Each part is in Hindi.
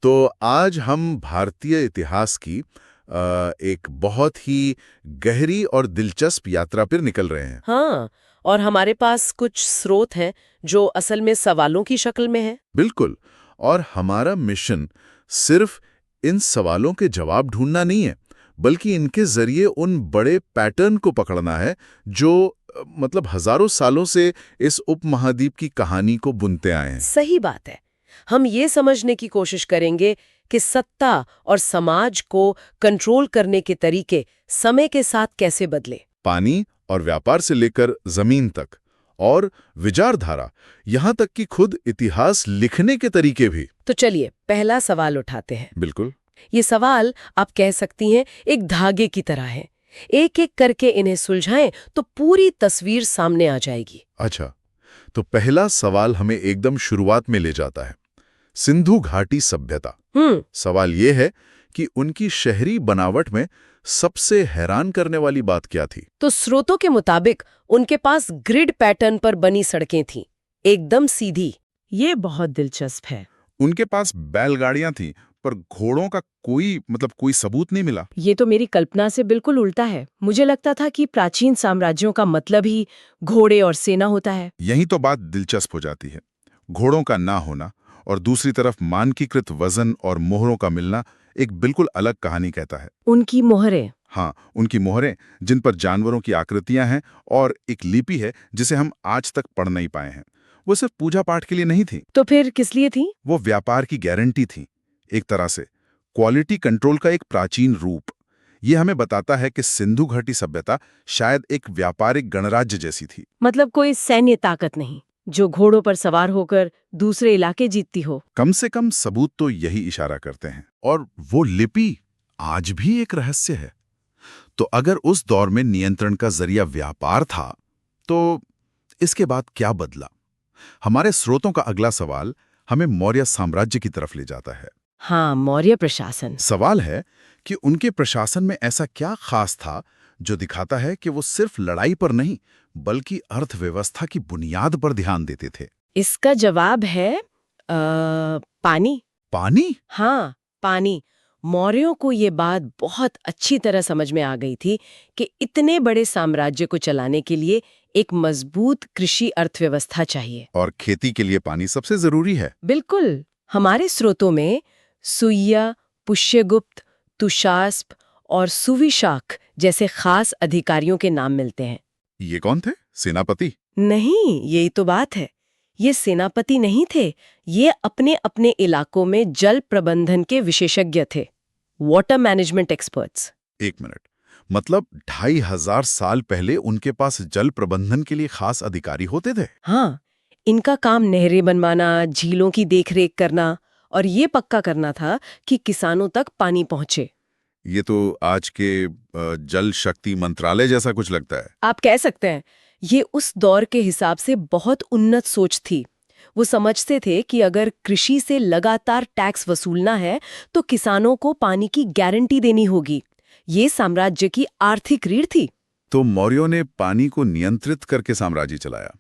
तो आज हम भारतीय इतिहास की एक बहुत ही गहरी और दिलचस्प यात्रा पर निकल रहे हैं। हाँ, और हमारे पास कुछ स्रोत हैं जो असल में सवालों की शक्ल में है। बिल्कुल। और हमारा मिशन सिर्फ इन सवालों के जवाब ढूंढना नहीं है, बल्कि इनके जरिए उन बड़े पैटर्न को पकड़ना है जो मतलब हजारों सालों से इस उपमहाद्वीप की कहानी को बुनते आए हैं। सही बात है। हम ये समझने की कोशिश करेंगे कि सत्ता और समाज को कंट्रोल करने के तरीके समय के साथ कैसे बदले। पानी और व्यापार से लेकर जमीन तक, और विचारधारा, यहाँ तक कि खुद इतिहास लिखने के तरीके भी। तो चलिए पहला सवाल उठाते हैं। बिल्कुल। ये सवाल आप कह सकती हैं एक धागे की तरह है। एक एक करके इन्हें सुलझाएं तो पूरी तस्वीर सामने आ जाएगी। अच्छा, तो पहला सवाल हमें एकदम शुरुआत में ले जाता है, सिंधु घाटी सभ्यता। सवाल ये है कि उनकी शहरी बनावट में सबसे हैरान करने वाली बात क्या थी? तो स्रोतों के मुताबिक उनके पास ग्रिड पैटर्न पर बनी सड़कें थीं, एकदम सीधी। ये बहुत दिलचस्प है। उनके पास बैलगाड़ियां थीं, पर घोड़ों का कोई सबूत नहीं मिला। ये तो मेरी कल्पना से बिल्कुल उल्टा है। मुझे लगता था कि प्राचीन साम्राज्यों का मतलब ही घोड़े और सेना होता है। यही तो बात दिलचस्प हो जाती है, घोड़ों का ना होना और दूसरी तरफ मानकीकृत वजन और मोहरों का मिलना एक बिल्कुल अलग कहानी कहता है। उनकी मोहरें। हाँ, उनकी मोहरें जिन पर जानवरों की आकृतियां हैं और एक लिपि है जिसे हम आज तक पढ़ नहीं पाए हैं, वो सिर्फ पूजा पाठ के लिए नहीं थी। तो फिर किस लिए थी? वो व्यापार की गारंटी थी, एक तरह से क्वालिटी कंट्रोल का एक प्राचीन रूप। ये हमें बताता है कि सिंधु घाटी सभ्यता शायद एक व्यापारिक गणराज्य जैसी थी। मतलब कोई सैन्य ताकत नहीं जो घोड़ों पर सवार होकर दूसरे इलाके जीतती हो। कम से कम सबूत तो यही इशारा करते हैं। और वो लिपि आज भी एक रहस्य है। तो अगर उस दौर में नियंत्रण का जरिया व्यापार था, तो इसके बाद क्या बदला? हमारे स्रोतों का अगला सवाल हमें मौर्य साम्राज्य की तरफ ले जाता है। हाँ, मौर्य प्रशासन। सवाल है कि उनके प्रशासन में ऐसा क्या खास था जो दिखाता है कि वो सिर्फ लड़ाई पर नहीं, बल्कि अर्थव्यवस्था की बुनियाद पर ध्यान देते थे। इसका जवाब है पानी। पानी? हाँ, पानी। मौर्यों को ये बात बहुत अच्छी तरह समझ में आ गई थी कि इतने बड़े साम्राज्य को चलाने के लिए एक मजबूत कृषि अर्थव्यवस्था चाहिए। और खेती के लिए पानी सबसे जरूरी है। बिल्कुल। हमारे स्रोतों में सुइया, पुष्यगुप्त, तुशास्प और सुविशाख जैसे खास अधिकारियों के नाम मिलते हैं। ये कौन थे? सेनापति? नहीं, यही तो बात है। ये सेनापति नहीं थे, ये अपने अपने इलाकों में जल प्रबंधन के विशेषज्ञ थे, वाटर मैनेजमेंट एक्सपर्ट्स। एक मिनट, मतलब 2500 साल पहले उनके पास जल प्रबंधन के लिए खास अधिकारी होते थे? हाँ, इनका काम नहरें बनवाना, झीलों की देखरेख करना और ये पक्का करना था कि किसानों तक पानी पहुंचे। ये तो आज के जल शक्ति मंत्रालय जैसा कुछ लगता है। आप कह सकते हैं, ये उस दौर के हिसाब से बहुत उन्नत सोच थी। वो समझते थे कि अगर कृषि से लगातार टैक्स वसूलना है तो किसानों को पानी की गारंटी देनी होगी। ये साम्राज्य की आर्थिक रीढ़ थी। तो मौर्यों ने पानी को नियंत्रित करके साम्राज्य चलाया।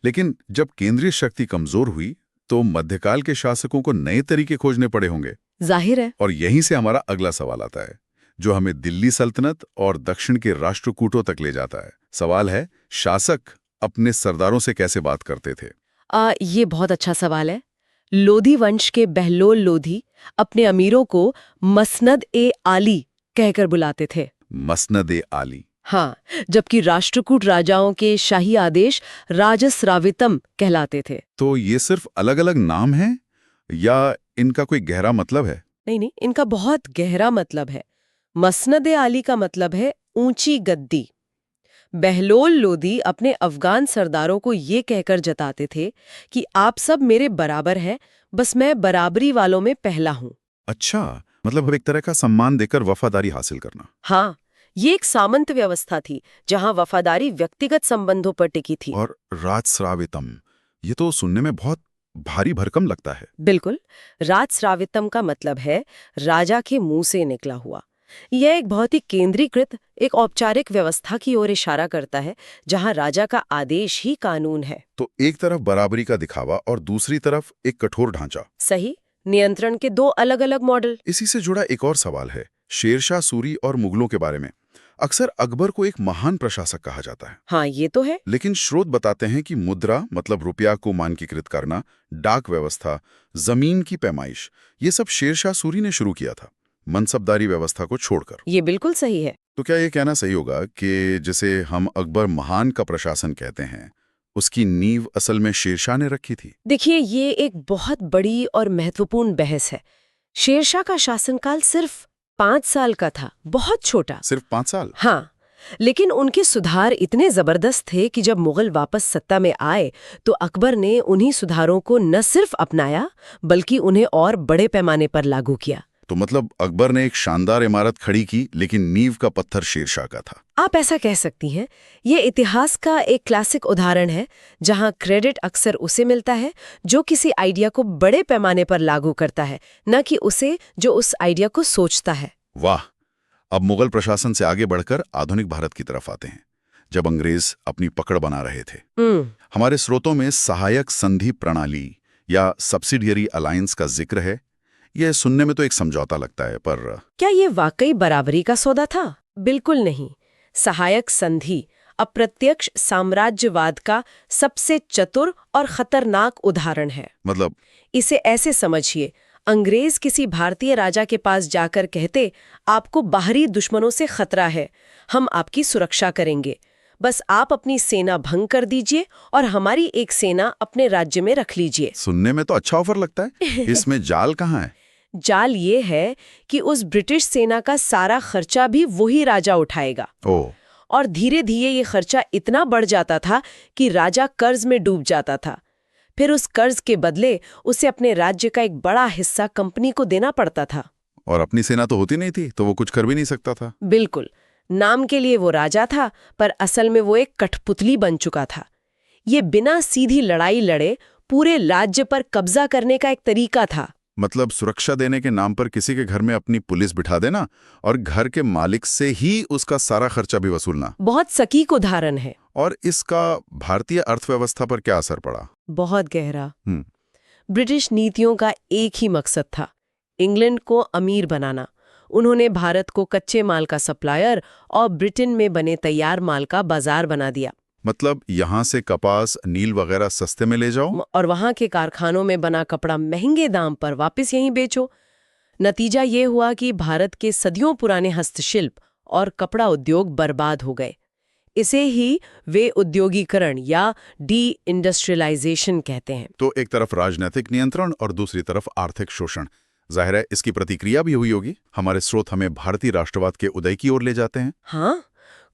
लेकिन जब केंद्रीय शक्ति कमजोर हुई तो मध्यकाल के शासकों को नए तरीके खोजने पड़े होंगे। जाहिर है। और यहीं से हमारा अगला सवाल आता है, जो हमें दिल्ली सल्तनत और दक्षिण के राष्ट्रकूटों तक ले जाता है। सवाल है, शासक अपने सरदारों से कैसे बात करते थे? ये बहुत अच्छा सवाल है। लोधी वंश के बहलोल लोधी अपने अमीरों को मसनद-ए-आली कहकर बुलाते थे। मसनद-ए-आली? हाँ, जबकि राष्ट्रकूट राजाओं के शाही आदेश राजस्रावितम कहलाते थे। तो ये सिर्फ अलग-अलग नाम हैं या इनका कोई गहरा मतलब है? नहीं, इनका बहुत गहरा मतलब है। मसनद-ए-आली का मतलब है ऊंची गद्दी। बहलोल लोधी अपने अफगान सरदारों को ये कहकर जताते थे कि आप सब मेरे बराबर हैं, बस मैं बराबरी वालों में पहला हूँ। अच्छा, मतलब एक तरह का सम्मान देकर वफादारी हासिल करना। हाँ, ये एक सामंत व्यवस्था थी जहाँ वफादारी व्यक्तिगत संबंधों पर टिकी थी। और राजस्रावितम, ये तो सुनने में बहुत भारी भरकम लगता है। बिल्कुल। राजस्रावितम का मतलब है राजा के मुंह से निकला हुआ। यह एक बहुत ही केंद्रीकृत, एक औपचारिक व्यवस्था की ओर इशारा करता है जहां राजा का आदेश ही कानून है। तो एक तरफ बराबरी का दिखावा और दूसरी तरफ एक कठोर ढांचा। सही। नियंत्रण के दो अलग अलग मॉडल। इसी से जुड़ा एक और सवाल है शेरशाह सूरी और मुगलों के बारे में। अक्सर अकबर को एक महान प्रशासक कहा जाता है, हाँ ये तो है। लेकिन स्रोत बताते हैं कि मुद्रा मतलब रुपया को मानकीकृत करना, डाक व्यवस्था, जमीन की पैमाइश, ये सब शेरशाह सूरी ने शुरू किया था, मनसबदारी व्यवस्था को छोड़कर। ये बिल्कुल सही है। तो क्या ये कहना सही होगा कि जिसे हम अकबर महान का प्रशासन कहते हैं, उसकी नींव असल में शेरशाह ने रखी थी? देखिए, ये एक बहुत बड़ी और महत्वपूर्ण बहस है। शेरशाह का शासनकाल सिर्फ 5 साल का था, बहुत छोटा। सिर्फ 5 साल? हाँ, लेकिन उनके सुधार इतने जबरदस्त थे कि जब मुगल वापस सत्ता में आए तो अकबर ने उन्हीं सुधारों को न सिर्फ अपनाया बल्कि उन्हें और बड़े पैमाने पर लागू किया। तो मतलब अकबर ने एक शानदार इमारत खड़ी की, लेकिन नींव का पत्थर शेरशाह का था। आप ऐसा कह सकती हैं। ये इतिहास का एक क्लासिक उदाहरण है जहां क्रेडिट अक्सर उसे मिलता है जो किसी आइडिया को बड़े पैमाने पर लागू करता है, न कि उसे जो उस आइडिया को सोचता है। वाह! अब मुगल प्रशासन से आगे बढ़कर आधुनिक भारत की तरफ आते हैं, जब अंग्रेज अपनी पकड़ बना रहे थे। हमारे स्रोतों में सहायक संधि प्रणाली या सब्सिडियरी अलायंस का जिक्र है। यह सुनने में तो एक समझौता लगता है, पर क्या ये वाकई बराबरी का सौदा था? बिल्कुल नहीं। सहायक संधि अप्रत्यक्ष साम्राज्यवाद का सबसे चतुर और खतरनाक उदाहरण है। मतलब इसे ऐसे समझिए, अंग्रेज किसी भारतीय राजा के पास जाकर कहते, आपको बाहरी दुश्मनों से खतरा है, हम आपकी सुरक्षा करेंगे, बस आप अपनी सेना भंग कर दीजिए और हमारी एक सेना अपने राज्य में रख लीजिए। सुनने में तो अच्छा ऑफर लगता है। इसमें जाल कहाँ है? जाल ये है कि उस ब्रिटिश सेना का सारा खर्चा भी वही राजा उठाएगा। और धीरे धीरे ये खर्चा इतना बढ़ जाता था कि राजा कर्ज में डूब जाता था। फिर उस कर्ज के बदले उसे अपने राज्य का एक बड़ा हिस्सा कंपनी को देना पड़ता था। और अपनी सेना तो होती नहीं थी, तो वो कुछ कर भी नहीं सकता था। बिल्कुल, नाम के लिए वो राजा था, पर असल में वो एक कठपुतली बन चुका था। ये बिना सीधी लड़ाई लड़े पूरे राज्य पर कब्जा करने का एक तरीका था। मतलब सुरक्षा देने के नाम पर किसी के घर में अपनी पुलिस बिठा देना और घर के मालिक से ही उसका सारा खर्चा भी वसूलना। बहुत सटीक उदाहरण है। और इसका भारतीय अर्थव्यवस्था पर क्या असर पड़ा? बहुत गहरा। ब्रिटिश नीतियों का एक ही मकसद था, इंग्लैंड को अमीर बनाना। उन्होंने भारत को कच्चे माल का सप्लायर और ब्रिटेन में बने तैयार माल का बाजार बना दिया। मतलब यहाँ से कपास, नील वगैरह सस्ते में ले जाओ और वहाँ के कारखानों में बना कपड़ा महंगे दाम पर वापस यहीं बेचो। नतीजा ये हुआ कि भारत के सदियों पुराने हस्तशिल्प और कपड़ा उद्योग बर्बाद हो गए। इसे ही वे उद्योगीकरण या डी इंडस्ट्रियलाइजेशन कहते हैं। तो एक तरफ राजनीतिक नियंत्रण और दूसरी तरफ आर्थिक शोषण। जाहिर है इसकी प्रतिक्रिया भी हुई होगी। हमारे स्रोत हमें भारतीय राष्ट्रवाद के उदय की ओर ले जाते हैं। हाँ,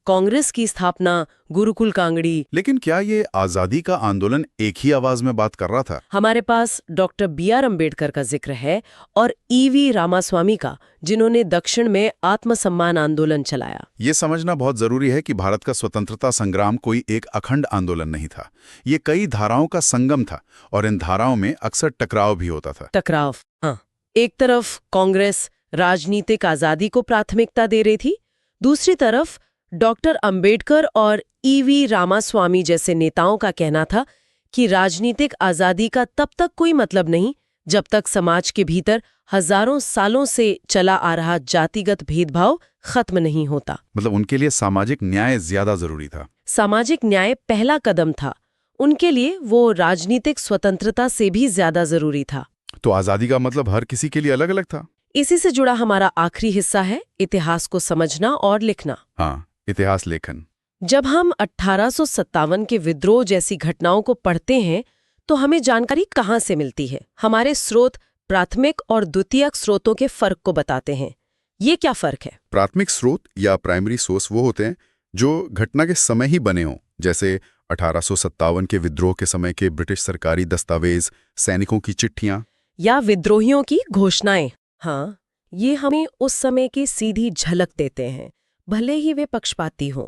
कांग्रेस की स्थापना, गुरुकुल कांगड़ी। लेकिन क्या ये आजादी का आंदोलन एक ही आवाज में बात कर रहा था? हमारे पास डॉक्टर B.R. अम्बेडकर का जिक्र है और E.V. रामास्वामी का, जिन्होंने दक्षिण में आत्मसम्मान आंदोलन चलाया। ये समझना बहुत जरूरी है कि भारत का स्वतंत्रता संग्राम कोई एक अखंड आंदोलन नहीं था। ये कई धाराओं का संगम था और इन धाराओं में अक्सर टकराव भी होता था। टकराव, हाँ। एक तरफ कांग्रेस राजनीतिक आजादी को प्राथमिकता दे रही थी, दूसरी तरफ डॉक्टर अंबेडकर और E.V. रामास्वामी जैसे नेताओं का कहना था कि राजनीतिक आजादी का तब तक कोई मतलब नहीं जब तक समाज के भीतर हजारों सालों से चला आ रहा जातिगत भेदभाव खत्म नहीं होता। मतलब उनके लिए सामाजिक न्याय ज्यादा जरूरी था। सामाजिक न्याय पहला कदम था, उनके लिए वो राजनीतिक स्वतंत्रता से भी ज्यादा जरूरी था। तो आजादी का मतलब हर किसी के लिए अलग अलग था। इसी से जुड़ा हमारा आखिरी हिस्सा है इतिहास को समझना और लिखना। हाँ, इतिहास लेखन। जब हम 1857 के विद्रोह जैसी घटनाओं को पढ़ते हैं तो हमें जानकारी कहाँ से मिलती है? हमारे स्रोत प्राथमिक और द्वितीयक स्रोतों के फर्क को बताते हैं। ये क्या फर्क है? प्राथमिक स्रोत या प्राइमरी सोर्स वो होते हैं जो घटना के समय ही बने हों, जैसे 1857 के विद्रोह के समय के ब्रिटिश सरकारी दस्तावेज, सैनिकों की चिट्ठियां या विद्रोहियों की घोषणाएं। हाँ, ये हमें उस समय की सीधी झलक देते हैं, भले ही वे पक्षपाती हों।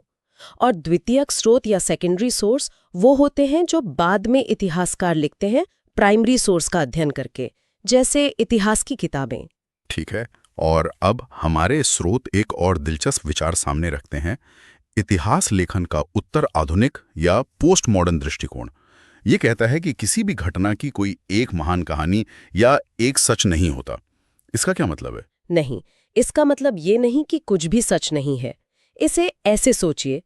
और द्वितीयक स्रोत या सेकेंडरी सोर्स वो होते हैं जो बाद में इतिहासकार लिखते हैं प्राइमरी सोर्स का अध्ययन करके, जैसे इतिहास की किताबें। ठीक है, और अब हमारे स्रोत एक और दिलचस्प विचार सामने रखते हैं, इतिहास लेखन का उत्तर आधुनिक या पोस्ट मॉडर्न दृष्टिकोण। ये कहता है कि किसी भी घटना की कोई एक महान कहानी या एक सच नहीं होता। इसका क्या मतलब है? नहीं, इसका मतलब ये नहीं कि कुछ भी सच नहीं है। इसे ऐसे सोचिए,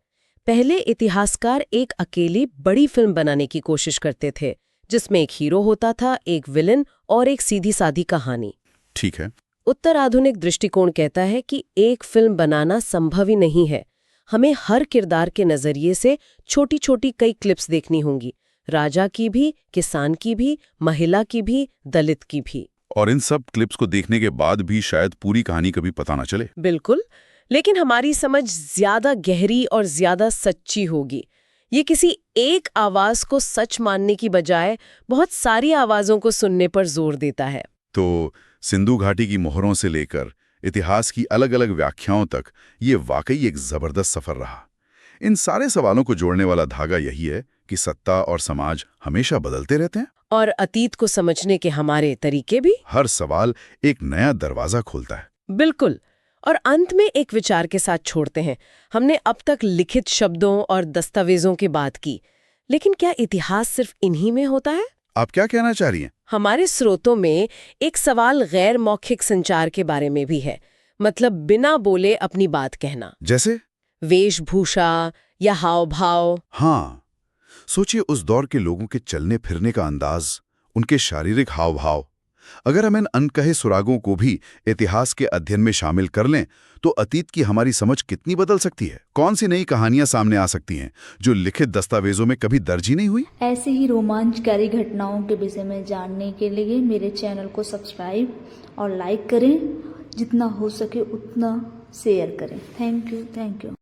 पहले इतिहासकार एक अकेली बड़ी फिल्म बनाने की कोशिश करते थे, जिसमें एक हीरो होता था, एक विलन और एक सीधी सादी कहानी। ठीक है। उत्तर आधुनिक दृष्टिकोण कहता है कि एक फिल्म बनाना संभव ही नहीं है। हमें हर किरदार के नजरिए से छोटी छोटी कई क्लिप्स देखनी होंगी, राजा की भी, किसान की भी, महिला की भी, दलित की भी। और इन सब क्लिप्स को देखने के बाद भी शायद पूरी कहानी कभी पता ना चले। बिल्कुल, लेकिन हमारी समझ ज्यादा गहरी और ज्यादा सच्ची होगी। ये किसी एक आवाज को सच मानने की बजाय बहुत सारी आवाजों को सुनने पर जोर देता है। तो सिंधु घाटी की मोहरों से लेकर इतिहास की अलग अलग व्याख्याओं तक ये वाकई एक जबरदस्त सफर रहा। इन सारे सवालों को जोड़ने वाला धागा यही है कि सत्ता और समाज हमेशा बदलते रहते हैं और अतीत को समझने के हमारे तरीके भी। हर सवाल एक नया दरवाजा खोलता है। बिल्कुल। और अंत में एक विचार के साथ छोड़ते हैं। हमने अब तक लिखित शब्दों और दस्तावेजों की बात की, लेकिन क्या इतिहास सिर्फ इन्हीं में होता है? आप क्या कहना चाह रही हैं? हमारे स्रोतों में एक सवाल गैर मौखिक संचार के बारे में भी है, मतलब बिना बोले अपनी बात कहना। जैसे वेशभूषा या हाव भाव। हाँ, सोचिए उस दौर के लोगों के चलने फिरने का अंदाज, उनके शारीरिक हाव भाव। अगर हम इन अनकहे सुरागों को भी इतिहास के अध्ययन में शामिल कर लें तो अतीत की हमारी समझ कितनी बदल सकती है। कौन सी नई कहानियां सामने आ सकती हैं जो लिखित दस्तावेजों में कभी दर्ज ही नहीं हुई। ऐसे ही रोमांचकारी घटनाओं के विषय में जानने के लिए मेरे चैनल को सब्सक्राइब और लाइक करें, जितना हो सके उतना शेयर करें। Thank you.